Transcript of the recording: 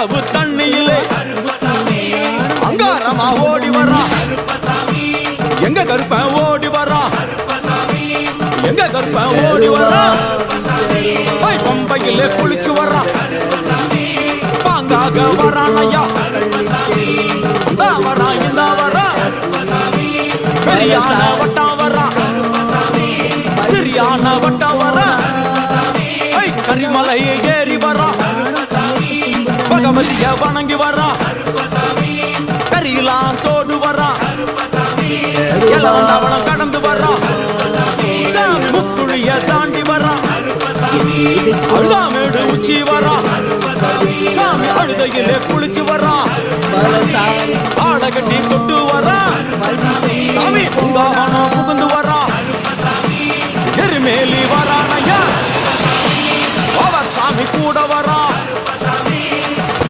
அவ்வளவு தண்ணியிலே அங்காரமா ஓடி வரா எங்க கருப்பன் ஓடி வரா எங்க கருப்பன் ஓடி வரா பம்பையிலே குளிச்சு வரா பாங்காக வரான் ஐயா வரா இந்த வரா பெரியான வட்டம் வரா சிறியான வட்டம் வரா கரிமலையை ஏறி வரா பகவதிய வணங்கி வரா கரியெல்லாம் தோடு வரா எல்லாம் கடந்து வரா சாமி முக்குழிய தாண்டி வரா அழுதாமேடு உச்சி வரா சாமி அழுதையிலே குளிச்சு வரா